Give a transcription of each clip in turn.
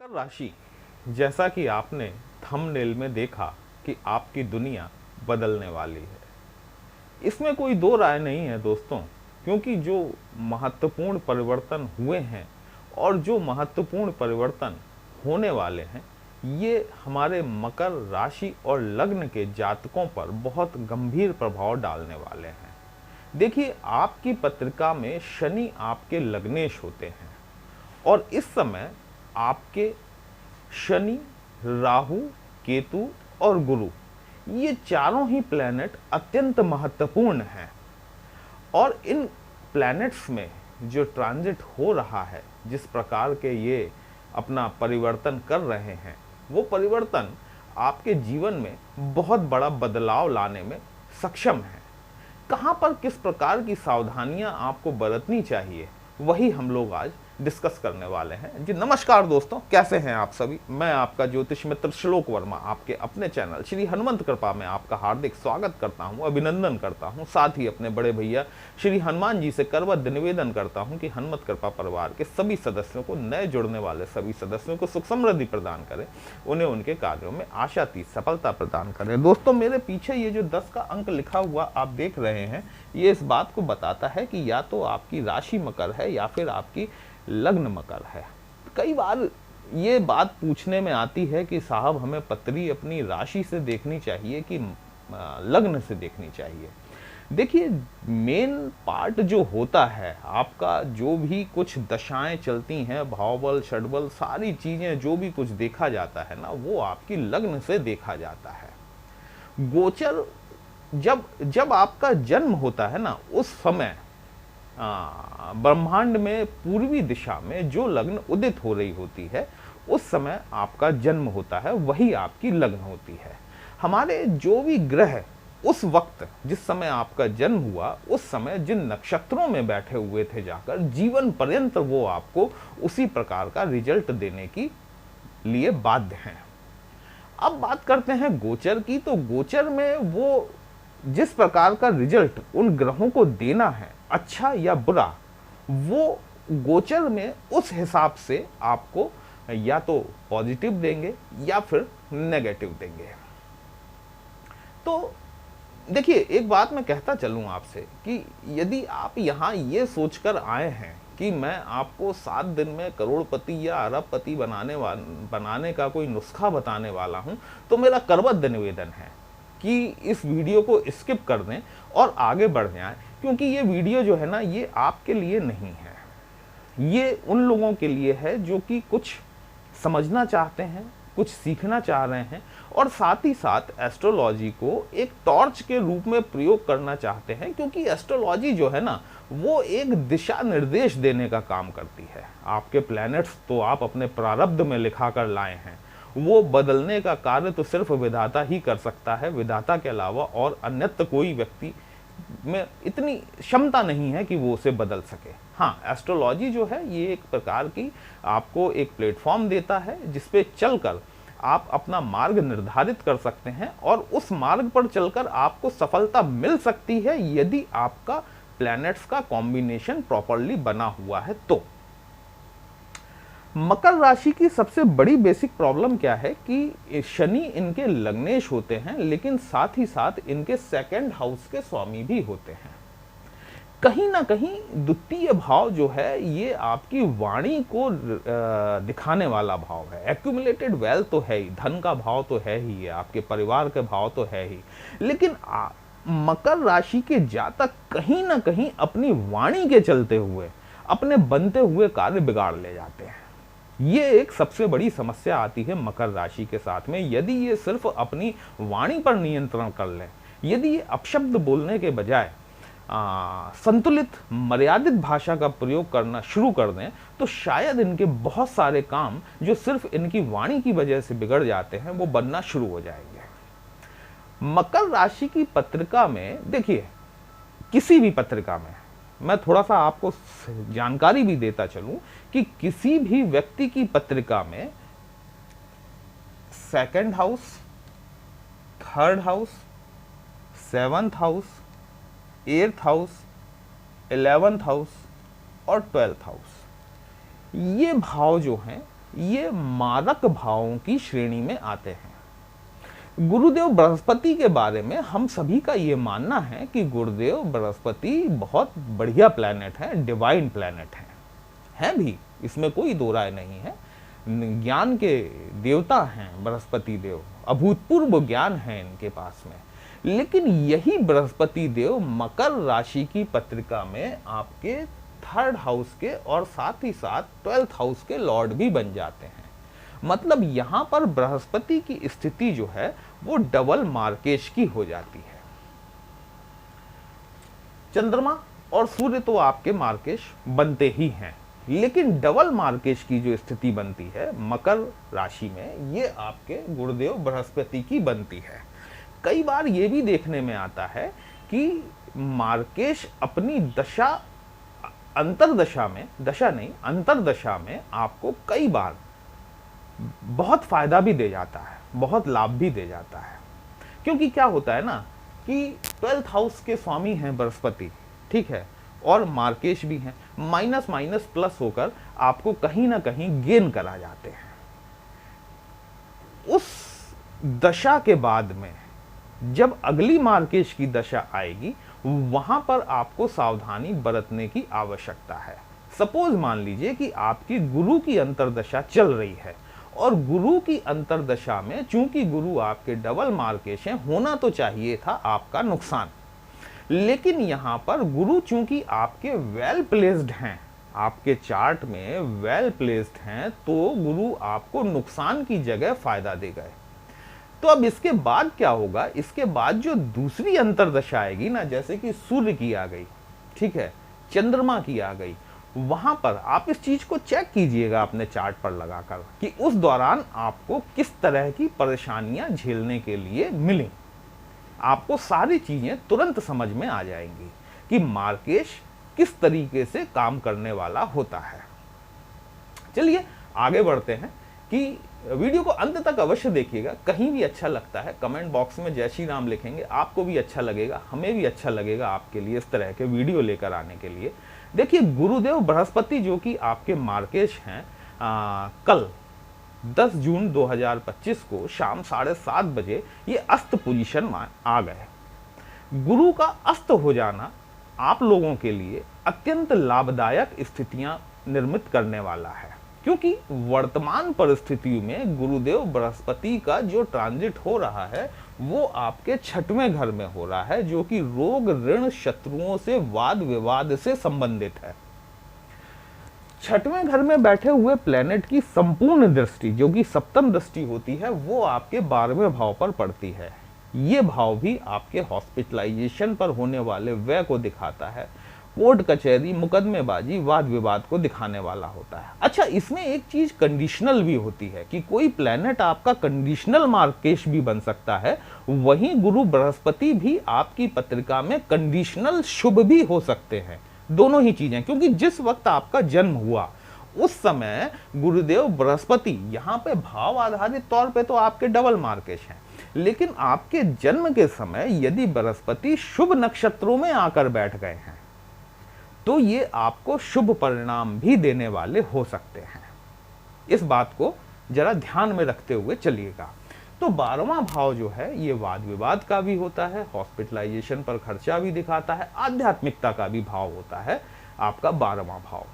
मकर राशि, जैसा कि आपने थंबनेल में देखा कि आपकी दुनिया बदलने वाली है। इसमें कोई दो राय नहीं है दोस्तों, क्योंकि जो महत्वपूर्ण परिवर्तन हुए हैं और जो महत्वपूर्ण परिवर्तन होने वाले हैं, ये हमारे मकर राशि और लग्न के जातकों पर बहुत गंभीर प्रभाव डालने वाले हैं। देखिए, आपकी पत्रिका में शनि आपके लग्नेश होते हैं और इस समय आपके शनि, राहु, केतु और गुरु, ये चारों ही प्लैनेट अत्यंत महत्वपूर्ण हैं और इन प्लैनेट्स में जो ट्रांजिट हो रहा है, जिस प्रकार के ये अपना परिवर्तन कर रहे हैं, वो परिवर्तन आपके जीवन में बहुत बड़ा बदलाव लाने में सक्षम है। कहाँ पर किस प्रकार की सावधानियां आपको बरतनी चाहिए, वही हम लोग आज डिस्कस करने वाले हैं। जी नमस्कार दोस्तों, कैसे हैं आप सभी। मैं आपका ज्योतिष मित्र श्लोक वर्मा आपके अपने चैनल श्री हनुमंत कृपा में आपका हार्दिक स्वागत करता हूं, अभिनंदन करता हूं। साथ ही अपने बड़े भैया श्री हनुमान जी से करबद्ध निवेदन करता हूं कि हनुमत कृपा परिवार के सभी सदस्यों को, नए जुड़ने वाले सभी सदस्यों को सुख समृद्धि प्रदान करें, उन्हें उनके कार्यों में आशातीत सफलता प्रदान करें। दोस्तों, मेरे पीछे ये जो 10 का अंक लिखा हुआ आप देख रहे हैं, ये इस बात को बताता है कि या तो आपकी राशि मकर है या फिर आपकी लग्न मकर है। कई बार ये बात पूछने में आती है कि साहब, हमें पत्री अपनी राशि से देखनी चाहिए कि लग्न से देखनी चाहिए। देखिए, मेन पार्ट जो होता है आपका, जो भी कुछ दशाएं चलती हैं, भावबल, षडबल, सारी चीजें जो भी कुछ देखा जाता है ना, वो आपकी लग्न से देखा जाता है। गोचर जब आपका जन्म होता है ना, उस समय ब्रह्मांड में पूर्वी दिशा में जो लग्न उदित हो रही होती है, उस समय आपका जन्म होता है, वही आपकी लग्न होती है। हमारे जो भी ग्रह उस वक्त, जिस समय आपका जन्म हुआ, उस समय जिन नक्षत्रों में बैठे हुए थे जाकर, जीवन पर्यंत वो आपको उसी प्रकार का रिजल्ट देने की लिए बाध्य हैं। अब बात करते हैं गोचर की। तो गोचर में वो जिस प्रकार का रिजल्ट उन ग्रहों को देना है, अच्छा या बुरा, वो गोचर में उस हिसाब से आपको या तो पॉजिटिव देंगे या फिर नेगेटिव देंगे। तो देखिए, एक बात मैं कहता चलूं आपसे कि यदि आप यहां ये सोचकर आए हैं कि मैं आपको 7 दिन में करोड़पति या अरबपति बनाने का कोई नुस्खा बताने वाला हूं, तो मेरा करबद्ध निवेदन है कि इस वीडियो को स्किप कर दें और आगे बढ़ जाएं, क्योंकि ये वीडियो जो है ना, ये आपके लिए नहीं है। ये उन लोगों के लिए है जो कि कुछ समझना चाहते हैं, कुछ सीखना चाह रहे हैं और साथ ही साथ एस्ट्रोलॉजी को एक टॉर्च के रूप में प्रयोग करना चाहते हैं, क्योंकि एस्ट्रोलॉजी जो है ना, वो एक दिशा निर्देश देने का काम करती है। आपके प्लैनेट्स तो आप अपने प्रारब्ध में लिखा कर लाए हैं, वो बदलने का कार्य तो सिर्फ विधाता ही कर सकता है। विधाता के अलावा और अन्यत्र कोई व्यक्ति में इतनी क्षमता नहीं है कि वो उसे बदल सके। हाँ, एस्ट्रोलॉजी जो है, ये एक प्रकार की आपको एक प्लेटफॉर्म देता है जिसपे चलकर आप अपना मार्ग निर्धारित कर सकते हैं और उस मार्ग पर चलकर आपको सफलता मिल सकती है, यदि आपका प्लैनेट्स का कॉम्बिनेशन प्रॉपरली बना हुआ है। तो मकर राशि की सबसे बड़ी बेसिक प्रॉब्लम क्या है कि शनि इनके लग्नेश होते हैं, लेकिन साथ ही साथ इनके सेकंड हाउस के स्वामी भी होते हैं। कहीं ना कहीं द्वितीय भाव जो है, ये आपकी वाणी को दिखाने वाला भाव है। एक्यूमुलेटेड वेल्थ तो है ही, धन का भाव तो है ही, आपके परिवार के भाव तो है ही, लेकिन मकर राशि के जातक कहीं ना कहीं अपनी वाणी के चलते हुए अपने बनते हुए कार्य बिगाड़ ले जाते हैं। ये एक सबसे बड़ी समस्या आती है मकर राशि के साथ में। यदि ये सिर्फ अपनी वाणी पर नियंत्रण कर लें, यदि ये अपशब्द बोलने के बजाय संतुलित मर्यादित भाषा का प्रयोग करना शुरू कर दें, तो शायद इनके बहुत सारे काम जो सिर्फ इनकी वाणी की वजह से बिगड़ जाते हैं, वो बनना शुरू हो जाएंगे। मकर राशि की पत्रिका में देखिए, किसी भी पत्रिका में मैं थोड़ा सा आपको जानकारी भी देता चलूं कि किसी भी व्यक्ति की पत्रिका में second house, third house, 7th house, 8th house, 11th house और 12th हाउस, ये भाव जो हैं, ये मारक भावों की श्रेणी में आते हैं। गुरुदेव बृहस्पति के बारे में हम सभी का ये मानना है कि गुरुदेव बृहस्पति बहुत बढ़िया प्लैनेट है, डिवाइन प्लैनेट है भी, इसमें कोई दो राय नहीं है। ज्ञान के देवता हैं बृहस्पति देव, अभूतपूर्व ज्ञान है इनके पास में। लेकिन यही बृहस्पति देव मकर राशि की पत्रिका में आपके 3rd हाउस के और साथ ही साथ 12th हाउस के लॉर्ड भी बन जाते हैं। मतलब यहां पर बृहस्पति की स्थिति जो है वो डबल मार्केश की हो जाती है। चंद्रमा और सूर्य तो आपके मार्केश बनते ही हैं, लेकिन डबल मार्केश की जो स्थिति बनती है मकर राशि में, ये आपके गुरुदेव बृहस्पति की बनती है। कई बार ये भी देखने में आता है कि मार्केश अपनी दशा अंतरदशा में, दशा नहीं अंतरदशा में आपको कई बार बहुत फायदा भी दे जाता है, बहुत लाभ भी दे जाता है। क्योंकि क्या होता है ना कि 12th हाउस के स्वामी हैं बृहस्पति, ठीक है, और मार्केश भी हैं, माइनस माइनस प्लस होकर आपको कहीं ना कहीं गेन करा जाते हैं। उस दशा के बाद में जब अगली मार्केश की दशा आएगी, वहां पर आपको सावधानी बरतने की आवश्यकता है। सपोज मान लीजिए कि आपकी गुरु की अंतरदशा चल रही है और गुरु की अंतरदशा में चूंकि गुरु आपके डबल मार्केश हैं, होना तो चाहिए था आपका नुकसान, लेकिन यहां पर गुरु चूंकि आपके वेल प्लेस्ड हैं, आपके चार्ट में वेल प्लेस्ड हैं, तो गुरु आपको नुकसान की जगह फायदा दे गए। तो अब इसके बाद क्या होगा, इसके बाद जो दूसरी अंतरदशा आएगी ना, जैसे कि सूर्य की आ गई, ठीक है, चंद्रमा की आ गई, वहां पर आप इस चीज को चेक कीजिएगा अपने चार्ट पर लगाकर कि उस दौरान आपको किस तरह की परेशानियां झेलने के लिए मिली। आपको सारी चीजें तुरंत समझ में आ जाएंगी कि मार्केश किस तरीके से काम करने वाला होता है। चलिए आगे बढ़ते हैं कि वीडियो को अंत तक अवश्य देखिएगा। कहीं भी अच्छा लगता है कमेंट बॉक्स में जय श्री राम लिखेंगे, आपको भी अच्छा लगेगा, हमें भी अच्छा लगेगा आपके लिए इस तरह के वीडियो लेकर आने के लिए। देखिए गुरुदेव बृहस्पति जो कि आपके मार्केश हैं, कल 10 जून 2025 को शाम 7:30 बजे ये अस्त पोजीशन में आ गए। गुरु का अस्त हो जाना आप लोगों के लिए अत्यंत लाभदायक स्थितियां निर्मित करने वाला है, क्योंकि वर्तमान परिस्थितियों में गुरुदेव बृहस्पति का जो ट्रांजिट हो रहा है वो आपके 6वें घर में हो रहा है, जो कि रोग ऋण शत्रुओं से वाद विवाद से संबंधित है। 6वें घर में बैठे हुए प्लेनेट की संपूर्ण दृष्टि, जो कि सप्तम दृष्टि होती है, वो आपके 12वें भाव पर पड़ती है। ये भाव भी आपके हॉस्पिटलाइजेशन पर होने वाले व्यय को दिखाता है, कोर्ट कचहरी मुकदमेबाजी वाद विवाद को दिखाने वाला होता है। अच्छा, इसमें एक चीज कंडीशनल भी होती है कि कोई प्लेनेट आपका कंडीशनल मार्केश भी बन सकता है, वहीं गुरु बृहस्पति भी आपकी पत्रिका में कंडीशनल शुभ भी हो सकते हैं। दोनों ही चीजें, क्योंकि जिस वक्त आपका जन्म हुआ उस समय गुरुदेव बृहस्पति यहाँ पे भाव आधारित तौर पे तो आपके डबल मार्केश हैं, लेकिन आपके जन्म के समय यदि बृहस्पति शुभ नक्षत्रों में आकर बैठ गए हैं तो ये आपको शुभ परिणाम भी देने वाले हो सकते हैं। इस बात को जरा ध्यान में रखते हुए चलिएगा। तो 12वां भाव जो है ये वाद विवाद का भी होता है, हॉस्पिटलाइजेशन पर खर्चा भी दिखाता है, आध्यात्मिकता का भी भाव होता है आपका 12वां भाव।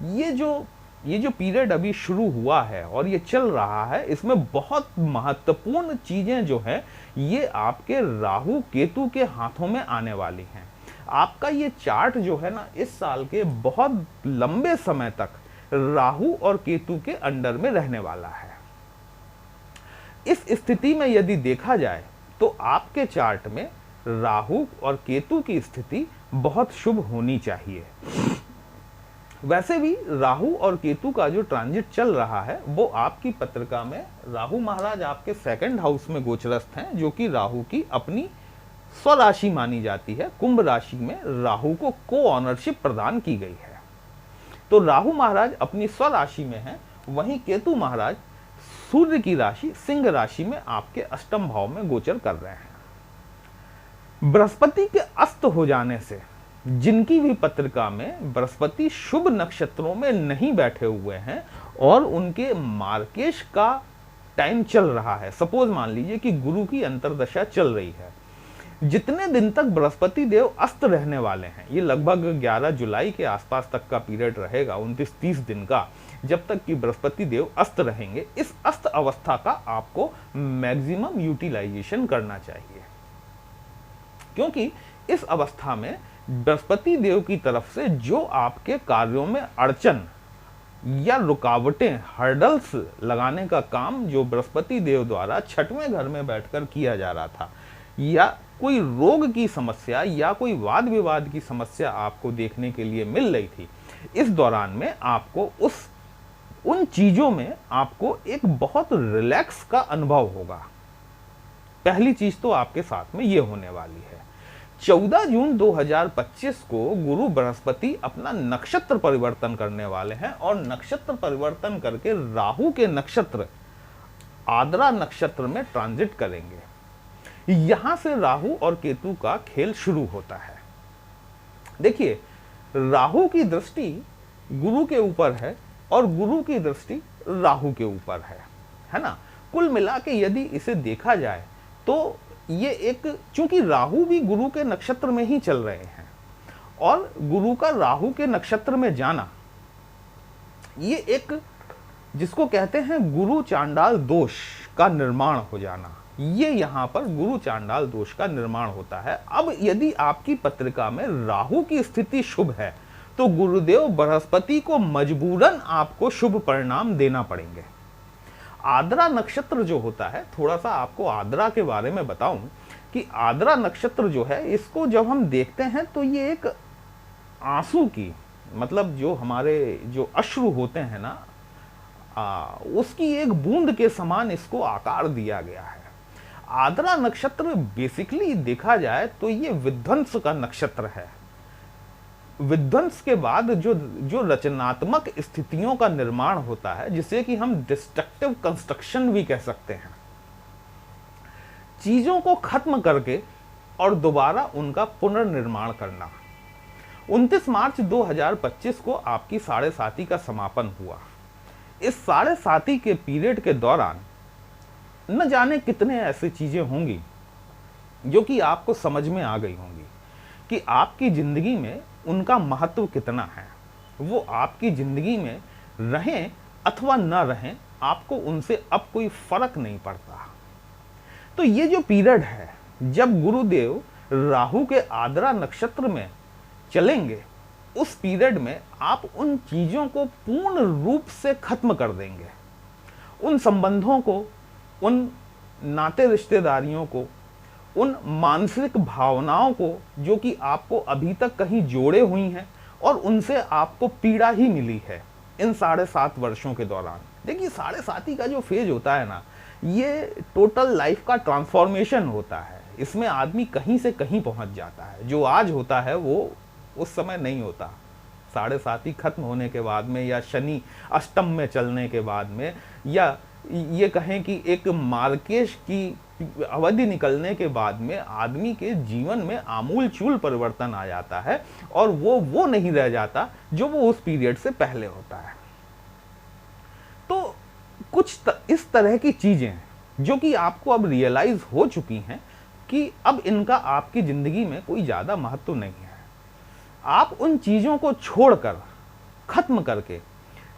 ये जो पीरियड अभी शुरू हुआ है और ये चल रहा है, इसमें बहुत महत्वपूर्ण चीजें जो है ये आपके राहु केतु के हाथों में आने वाली हैं। आपका ये चार्ट जो है ना, इस साल के बहुत लंबे समय तक राहु और केतु के अंडर में रहने वाला है। इस स्थिति में यदि देखा जाए तो आपके चार्ट में राहु और केतु की स्थिति बहुत शुभ होनी चाहिए। वैसे भी राहु और केतु का जो ट्रांजिट चल रहा है वो आपकी पत्रिका में, राहु महाराज आपके 2nd हाउस में गोचरस्थ हैं, जो कि राहु की अपनी स्वराशि मानी जाती है। कुंभ राशि में राहु को को ऑनरशिप प्रदान की गई है। तो राहु महाराज अपनी स्वराशि में हैं, वहीं केतु महाराज सूर्य की राशि सिंह राशि में आपके 8म भाव में गोचर कर रहे हैं। बृहस्पति के अस्त हो जाने से जिनकी भी पत्रिका में बृहस्पति शुभ नक्षत्रों में नहीं बैठे हुए हैं और उनके मार्केश का टाइम चल रहा है, सपोज मान लीजिए कि गुरु की अंतर्दशा चल रही है, जितने दिन तक बृहस्पति देव अस्त रहने वाले हैं, ये लगभग 11 जुलाई के आसपास तक का पीरियड रहेगा, 29-30 दिन का, जब तक कि बृहस्पति देव अस्त रहेंगे, इस अस्त अवस्था का आपको मैक्सिमम यूटिलाइजेशन करना चाहिए। क्योंकि इस अवस्था में बृहस्पति देव की तरफ से जो आपके कार्यों में अड़चन या रुकावटें, हर्डल्स लगाने का काम जो बृहस्पति देव द्वारा छठवें घर में बैठकर किया जा रहा था, या कोई रोग की समस्या या कोई वाद विवाद की समस्या आपको देखने के लिए मिल रही थी, इस दौरान में आपको उन चीजों में आपको एक बहुत रिलैक्स का अनुभव होगा। पहली चीज तो आपके साथ में ये होने वाली है। 14 जून 2025 को गुरु बृहस्पति अपना नक्षत्र परिवर्तन करने वाले हैं और नक्षत्र परिवर्तन करके राहु के नक्षत्र आद्रा नक्षत्र में ट्रांजिट करेंगे। यहां से राहु और केतु का खेल शुरू होता है। देखिए, राहु की दृष्टि गुरु के ऊपर है और गुरु की दृष्टि राहु के ऊपर है ना। कुल मिला के यदि इसे देखा जाए तो ये एक, चूंकि राहु भी गुरु के नक्षत्र में ही चल रहे हैं और गुरु का राहु के नक्षत्र में जाना, ये एक जिसको कहते हैं गुरु चांडाल दोष का निर्माण हो जाना, ये यहां पर गुरु चांडाल दोष का निर्माण होता है। अब यदि आपकी पत्रिका में राहु की स्थिति शुभ है तो गुरुदेव बृहस्पति को मजबूरन आपको शुभ परिणाम देना पड़ेंगे। आद्रा नक्षत्र जो होता है, थोड़ा सा आपको आद्रा के बारे में बताऊं कि आद्रा नक्षत्र जो है, इसको जब हम देखते हैं तो ये एक आंसू की, मतलब जो हमारे जो अश्रु होते हैं ना, उसकी एक बूंद के समान इसको आकार दिया गया है। आद्रा नक्षत्र बेसिकली देखा जाए तो ये विध्वंस का नक्षत्र है। विध्वंस के बाद जो रचनात्मक स्थितियों का निर्माण होता है, जिसे कि हम डिस्ट्रक्टिव कंस्ट्रक्शन भी कह सकते हैं, चीजों को खत्म करके और दोबारा उनका पुनर्निर्माण करना। 29 मार्च 2025 को आपकी 7.5 का समापन हुआ। इस 7.5 के पीरियड के दौरान न जाने कितने ऐसी चीजें होंगी जो कि आपको समझ में आ गई होंगी कि आपकी जिंदगी में उनका महत्व कितना है। वो आपकी जिंदगी में रहें अथवा न रहें, आपको उनसे अब कोई फर्क नहीं पड़ता। तो ये जो पीरियड है, जब गुरुदेव राहु के आद्रा नक्षत्र में चलेंगे, उस पीरियड में आप उन चीजों को पूर्ण रूप से खत्म कर देंगे। उन संबंधों को, उन नाते रिश्तेदारियों को, उन मानसिक भावनाओं को जो कि आपको अभी तक कहीं जोड़े हुई हैं और उनसे आपको पीड़ा ही मिली है इन 7.5 वर्षों के दौरान। देखिए, 7.5 का जो फेज होता है ना, ये टोटल लाइफ का ट्रांसफॉर्मेशन होता है। इसमें आदमी कहीं से कहीं पहुंच जाता है। जो आज होता है वो उस समय नहीं होता। 7.5 खत्म होने के बाद में, या शनि अष्टम में चलने के बाद में, या ये कहें कि एक मार्केश की अवधि निकलने के बाद में आदमी के जीवन में आमूल चूल परिवर्तन आ जाता है और वो नहीं रह जाता जो वो उस पीरियड से पहले होता है। तो कुछ इस तरह की चीजें जो कि आपको अब रियलाइज हो चुकी हैं कि अब इनका आपकी जिंदगी में कोई ज्यादा महत्व नहीं है। आप उन चीजों को छोड़कर, खत्म करके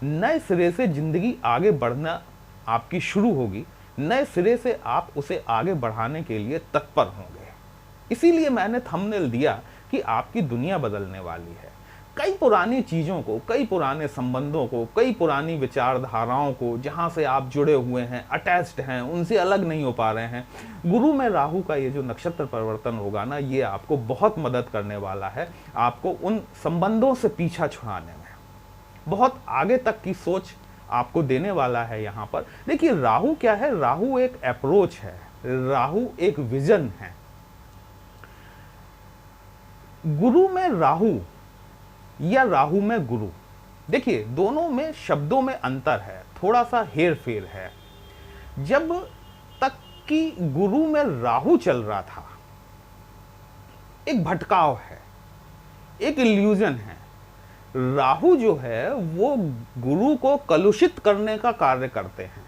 नए सिरे से जिंदगी आगे बढ़ना आपकी शुरू होगी। नए सिरे से आप उसे आगे बढ़ाने के लिए तत्पर होंगे। इसीलिए मैंने थंबनेल दिया कि आपकी दुनिया बदलने वाली है। कई पुरानी चीजों को, कई पुराने संबंधों को, कई पुरानी विचारधाराओं को, जहां से आप जुड़े हुए हैं, अटैच्ड हैं, उनसे अलग नहीं हो पा रहे हैं, गुरु में राहु का ये जो नक्षत्र परिवर्तन होगा ना, ये आपको बहुत मदद करने वाला है। आपको उन संबंधों से पीछा छुड़ाने में बहुत आगे तक की सोच आपको देने वाला है। यहां पर देखिए, राहु क्या है? राहु एक अप्रोच है, राहु एक विजन है। गुरु में राहु या राहु में गुरु, देखिए दोनों में शब्दों में अंतर है, थोड़ा सा हेर फेर है। जब तक कि गुरु में राहु चल रहा था, एक भटकाव है। एक इल्यूजन है। राहु जो है वो गुरु को कलुषित करने का कार्य करते हैं,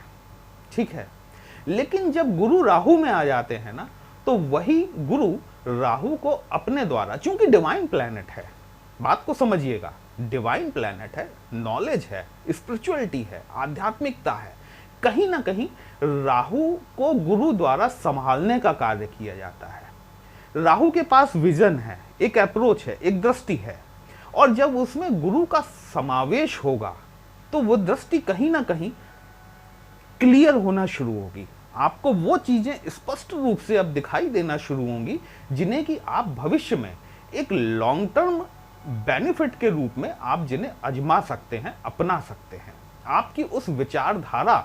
ठीक है। लेकिन जब गुरु राहु में आ जाते हैं ना, तो वही गुरु राहु को अपने द्वारा, चूंकि डिवाइन प्लैनेट है, बात को समझिएगा, डिवाइन प्लैनेट है, नॉलेज है, स्पिरिचुअलिटी है, आध्यात्मिकता है, कहीं ना कहीं राहु को गुरु द्वारा संभालने का कार्य किया जाता है। राहु के पास विजन है, एक अप्रोच है, एक दृष्टि है, और जब उसमें गुरु का समावेश होगा तो वो दृष्टि कहीं ना कहीं क्लियर होना शुरू होगी। आपको वो चीजें स्पष्ट रूप से अब दिखाई देना शुरू होंगी जिन्हें कि आप भविष्य में एक लॉन्ग टर्म बेनिफिट के रूप में आप जिन्हें आजमा सकते हैं, अपना सकते हैं। आपकी उस विचारधारा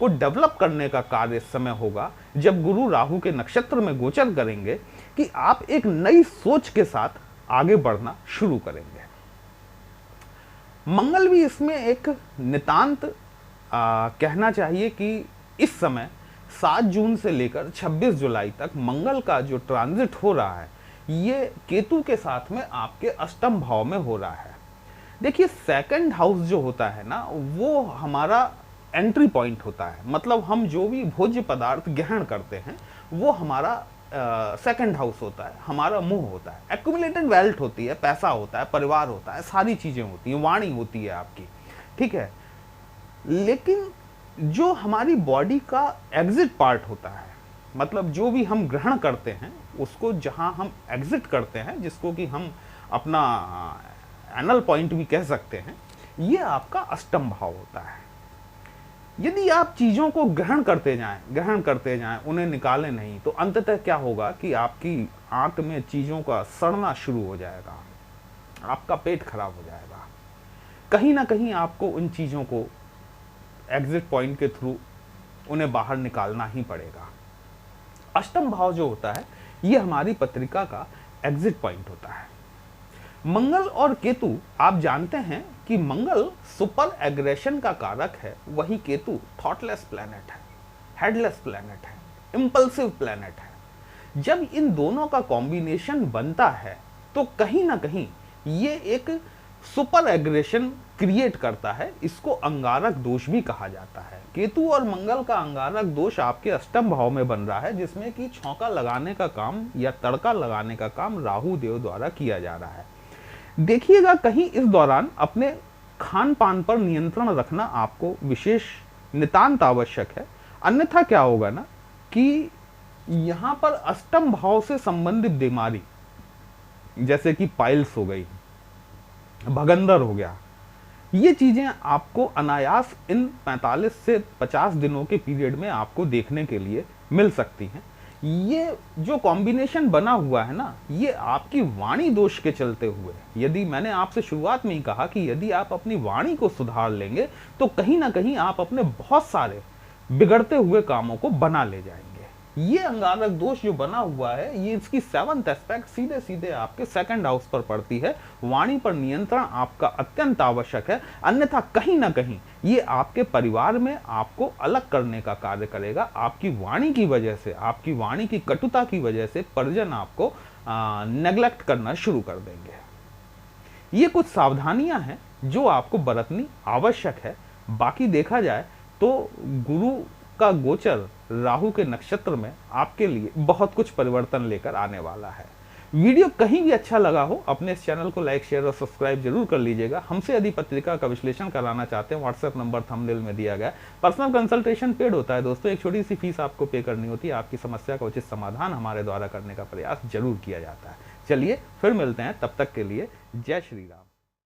को डेवलप करने का कार्य इस समय होगा जब गुरु राहु के नक्षत्र में गोचर करेंगे कि आप एक नई सोच के साथ आगे बढ़ना शुरू करेंगे। मंगल भी इसमें एक नितांत कहना चाहिए कि इस समय 7 जून से लेकर 26 जुलाई तक मंगल का जो ट्रांजिट हो रहा है ये केतु के साथ में आपके अष्टम भाव में हो रहा है। देखिए, सेकंड हाउस जो होता है ना, वो हमारा एंट्री पॉइंट होता है। मतलब हम जो भी भोज्य पदार्थ ग्रहण करते हैं वो हमारा सेकंड हाउस होता है, हमारा मुंह होता है, एक्यूमुलेटेड वेल्थ होती है, पैसा होता है, परिवार होता है, सारी चीजें होती हैं, वाणी होती है आपकी, ठीक है। लेकिन जो हमारी बॉडी का एग्जिट पार्ट होता है, मतलब जो भी हम ग्रहण करते हैं उसको जहां हम एग्जिट करते हैं, जिसको कि हम अपना एनल पॉइंट भी कह सकते हैं, ये आपका अष्टम भाव होता है। यदि आप चीजों को ग्रहण करते जाएं, उन्हें निकालें नहीं, तो अंततः क्या होगा कि आपकी आंत में चीजों का सड़ना शुरू हो जाएगा, आपका पेट खराब हो जाएगा। कहीं ना कहीं आपको उन चीजों को एग्जिट पॉइंट के थ्रू उन्हें बाहर निकालना ही पड़ेगा। अष्टम भाव जो होता है ये हमारी पत्रिका का एग्जिट पॉइंट होता है। मंगल और केतु, आप जानते हैं कि मंगल सुपर एग्रेशन का कारक है, वही केतु थॉटलेस प्लैनेट है, हेडलेस प्लैनेट है, इंपल्सिव प्लैनेट है। जब इन दोनों का कॉम्बिनेशन बनता है तो कहीं ना कहीं ये एक सुपर एग्रेशन क्रिएट करता है। इसको अंगारक दोष भी कहा जाता है। केतु और मंगल का अंगारक दोष आपके अष्टम भाव में बन रहा है, जिसमें कि छौंका लगाने का काम या तड़का लगाने का काम राहु देव द्वारा किया जा रहा है। देखिएगा, कहीं इस दौरान अपने खान पान पर नियंत्रण रखना आपको विशेष नितांत आवश्यक है। अन्यथा क्या होगा ना कि यहां पर अष्टम भाव से संबंधित बीमारी जैसे कि पाइल्स हो गई, भगंदर हो गया, ये चीजें आपको अनायास इन 45 से 50 दिनों के पीरियड में आपको देखने के लिए मिल सकती हैं। ये जो कॉम्बिनेशन बना हुआ है ना, ये आपकी वाणी दोष के चलते हुए, यदि मैंने आपसे शुरुआत में ही कहा कि यदि आप अपनी वाणी को सुधार लेंगे तो कहीं ना कहीं आप अपने बहुत सारे बिगड़ते हुए कामों को बना ले जाएंगे। ये अंगारक दोष जो बना हुआ है, ये इसकी 7th एस्पेक्ट सीधे सीधे आपके सेकंड हाउस पर पड़ती है। वाणी पर नियंत्रण आपका अत्यंत आवश्यक है, अन्यथा कहीं ना कहीं ये आपके परिवार में आपको अलग करने का कार्य करेगा। आपकी वाणी की वजह से, आपकी वाणी की कटुता की वजह से परिजन आपको नेग्लेक्ट करना शुरू कर देंगे। ये कुछ सावधानियां हैं जो आपको बरतनी आवश्यक है। बाकी देखा जाए तो गुरु का गोचर राहु के नक्षत्र में आपके लिए बहुत कुछ परिवर्तन लेकर आने वाला है। वीडियो कहीं भी अच्छा लगा हो, अपने इस चैनल को लाइक, शेयर और सब्सक्राइब जरूर कर लीजिएगा। हमसे यदि पत्रिका का विश्लेषण कराना चाहते हैं, व्हाट्सएप नंबर थंबनेल में दिया गया। पर्सनल कंसल्टेशन पेड होता है दोस्तों, एक छोटी सी फीस आपको पे करनी होती है। आपकी समस्या का उचित समाधान हमारे द्वारा करने का प्रयास जरूर किया जाता है। चलिए फिर मिलते हैं, तब तक के लिए जय श्री राम।